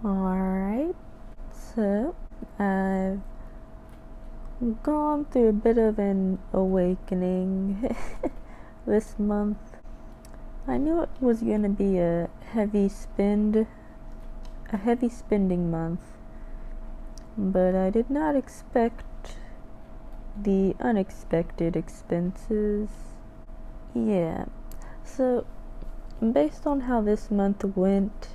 Alright, so I've gone through a bit of an awakening this month. I knew it was going to be a heavy spending month, but I did not expect the unexpected expenses. Yeah, so based on how this month went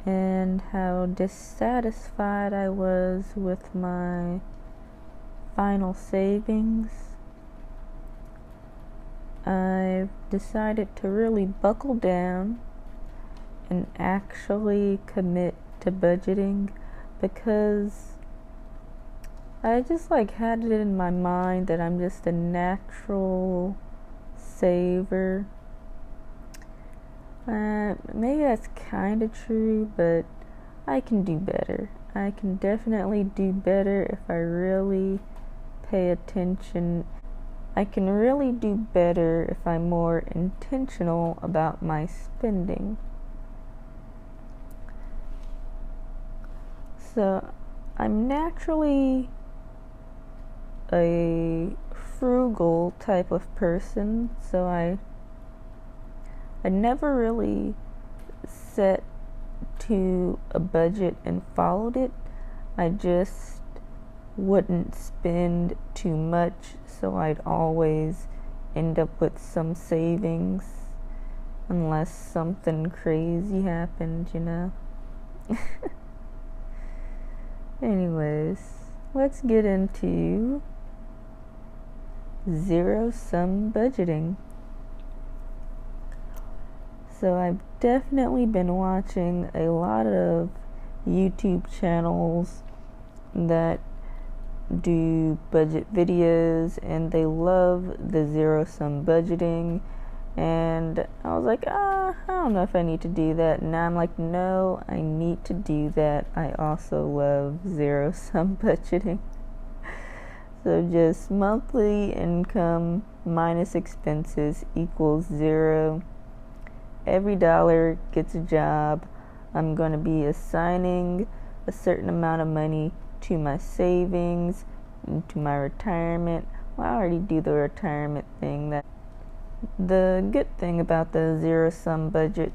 and how dissatisfied I was with my final savings, I've decided to really buckle down and actually commit to budgeting, because I just had it in my mind that I'm just a natural saver. Maybe that's kind of true, but I can do better. I can definitely do better if I really pay attention. I can really do better if I'm more intentional about my spending. So, I'm naturally a frugal type of person, so I never really set to a budget and followed it. I just wouldn't spend too much, so I'd always end up with some savings unless something crazy happened, Anyways, let's get into zero-sum budgeting. So I've definitely been watching a lot of YouTube channels that do budget videos, and they love the zero-sum budgeting. And I was like, I don't know if I need to do that. And now I'm like, no, I need to do that. I also love zero-sum budgeting. So just monthly income minus expenses equals zero. Every dollar gets a job. I'm going to be assigning a certain amount of money to my savings, and to my retirement. Well, I already do the retirement thing. The good thing about the zero-sum budget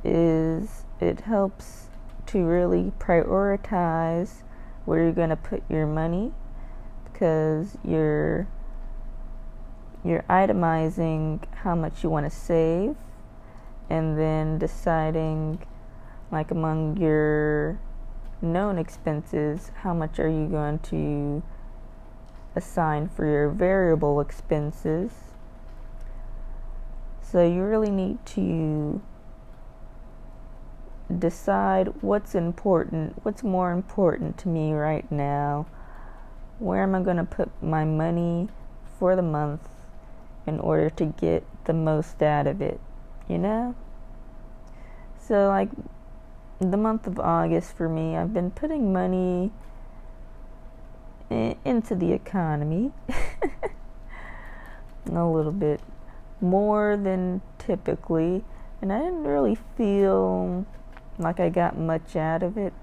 is it helps to really prioritize where you're going to put your money, because you're itemizing how much you want to save, and then deciding, among your known expenses, how much are you going to assign for your variable expenses. So you really need to decide what's more important to me right now. Where am I going to put my money for the month in order to get the most out of it, So the month of August for me, I've been putting money into the economy a little bit more than typically, and I didn't really feel like I got much out of it.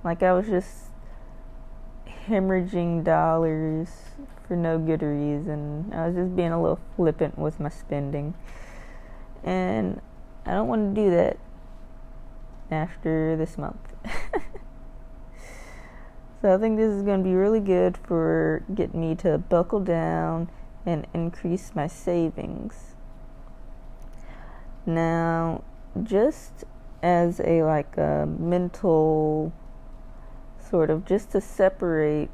I was just hemorrhaging dollars for no good reason. I was just being a little flippant with my spending, and I don't want to do that after this month. So I think this is going to be really good for getting me to buckle down and increase my savings. Now, just as a mental sort of, just to separate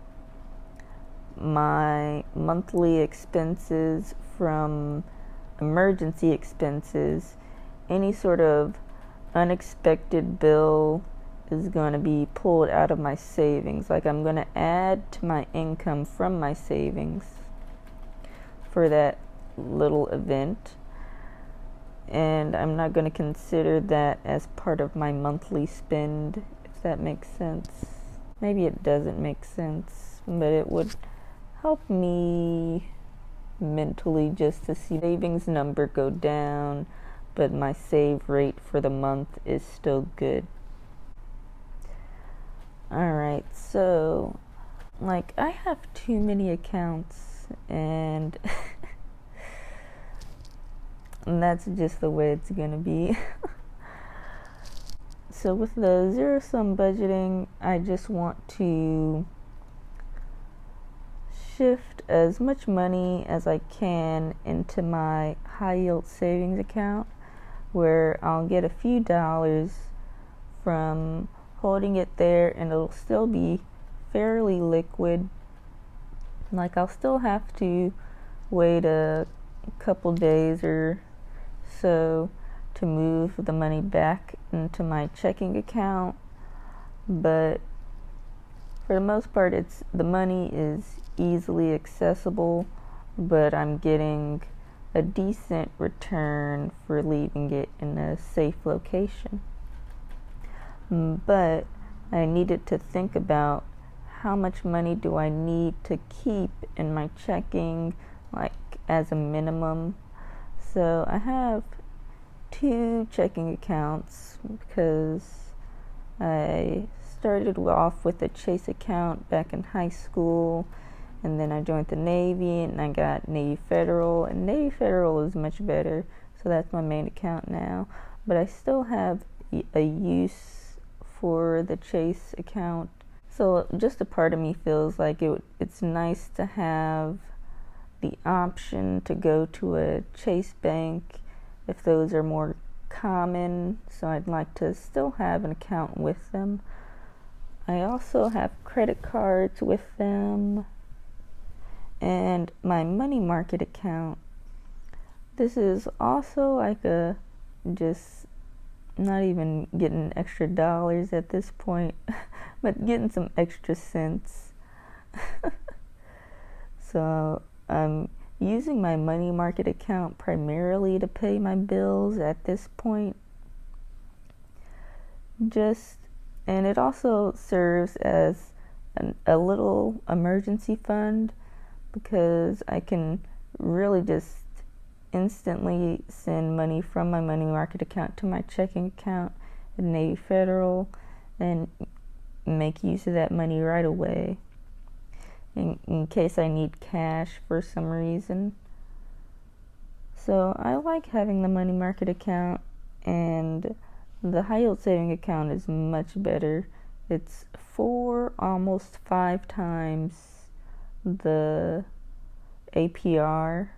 my monthly expenses from emergency expenses, any sort of unexpected bill is going to be pulled out of my savings. I'm going to add to my income from my savings for that little event, and I'm not going to consider that as part of my monthly spend, if that makes sense. Maybe it doesn't make sense, but it would help me mentally just to see savings number go down, but my save rate for the month is still good. Alright, so like I have too many accounts, and and that's just the way it's gonna be. So with the zero sum budgeting, I just want to shift as much money as I can into my high yield savings account, where I'll get a few dollars from holding it there, and it'll still be fairly liquid. Like I'll still have to wait a couple days or so to move the money back into my checking account, but for the most part the money is easily accessible, but I'm getting a decent return for leaving it in a safe location. But I needed to think about how much money do I need to keep in my checking, like as a minimum. So I have 2 checking accounts because I started off with a Chase account back in high school, and then I joined the Navy and I got Navy Federal, and Navy Federal is much better, so that's my main account now. But I still have a use for the Chase account. So just a part of me feels like it's nice to have the option to go to a Chase bank if those are more common, so I'd like to still have an account with them. I also have credit cards with them, and my money market account. This is also like a just not even getting extra dollars at this point, but getting some extra cents. So I'm using my money market account primarily to pay my bills at this point. And it also serves as a little emergency fund, because I can really just instantly send money from my money market account to my checking account at Navy Federal and make use of that money right away in case I need cash for some reason. So I like having the money market account, and the high yield saving account is much better. It's 4, almost 5 times the APR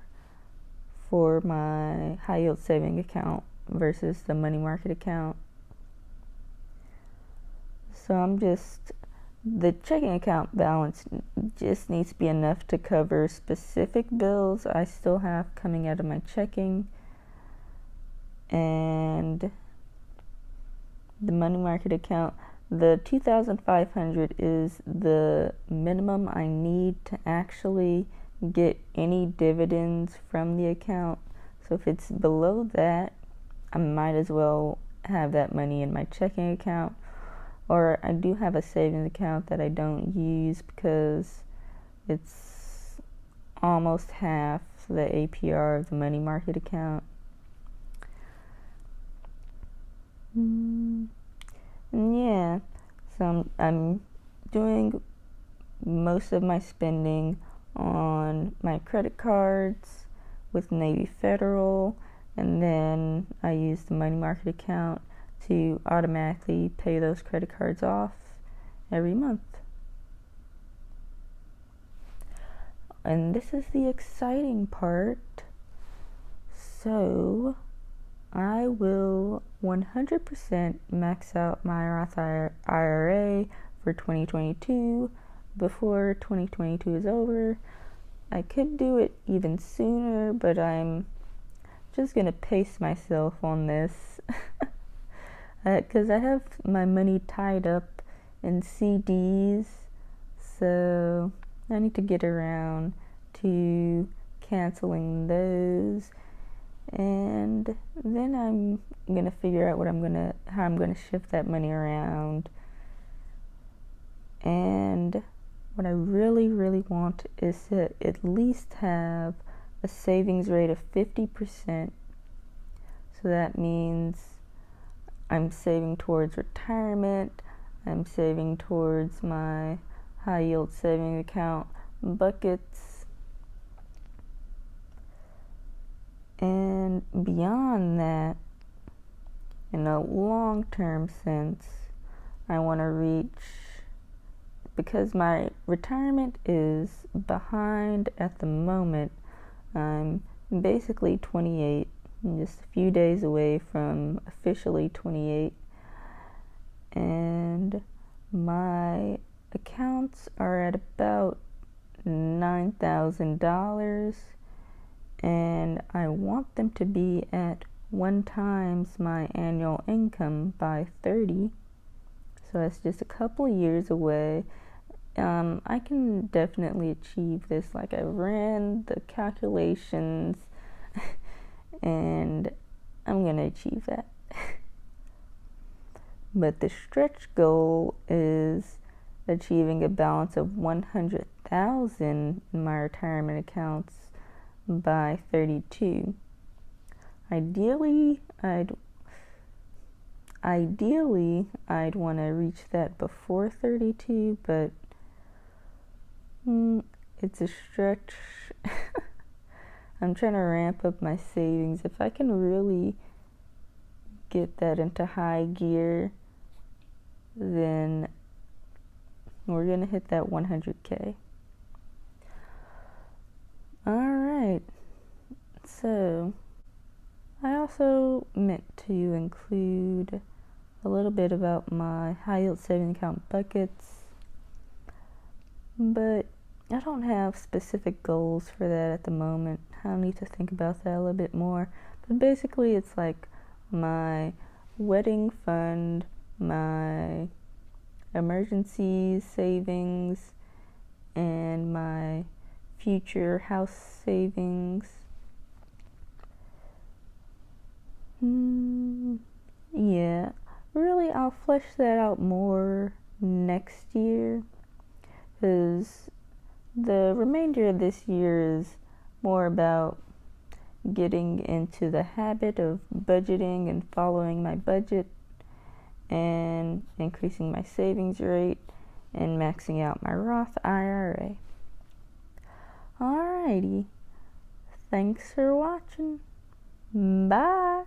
for my high yield saving account versus the money market account. So the checking account balance just needs to be enough to cover specific bills I still have coming out of my checking, and the money market account, the $2,500 is the minimum I need to actually get any dividends from the account. So if it's below that, I might as well have that money in my checking account. Or I do have a savings account that I don't use because it's almost half the APR of the money market account. Yeah, so I'm doing most of my spending on my credit cards with Navy Federal, and then I use the money market account to automatically pay those credit cards off every month. And this is the exciting part. So I will 100% max out my Roth IRA for 2022 before 2022 is over. I could do it even sooner, but I'm just gonna pace myself on this because I have my money tied up in CDs, so I need to get around to canceling those, and then I'm gonna figure out how I'm gonna shift that money around. And what I really, really want is to at least have a savings rate of 50%. So that means I'm saving towards retirement. I'm saving towards my high yield saving account buckets. And beyond that, in a long-term sense, I want to reach, because my retirement is behind at the moment. I'm basically 28, just a few days away from officially 28, and my accounts are at about $9,000, and I want them to be at 1 times my annual income by 30. So that's just a couple years away. I can definitely achieve this. Like, I ran the calculations and I'm gonna achieve that. But the stretch goal is achieving a balance of 100,000 in my retirement accounts by 32. Ideally, I'd want to reach that before 32, but it's a stretch. I'm trying to ramp up my savings. If I can really get that into high gear, then we're gonna hit that 100K. Alright, so I also meant to include a little bit about my high yield savings account buckets, but I don't have specific goals for that at the moment. I'll need to think about that a little bit more. But basically, it's like my wedding fund, my emergency savings, and my future house savings. Yeah, really, I'll flesh that out more next year, because the remainder of this year is more about getting into the habit of budgeting and following my budget and increasing my savings rate and maxing out my Roth IRA. Alrighty, thanks for watching. Bye.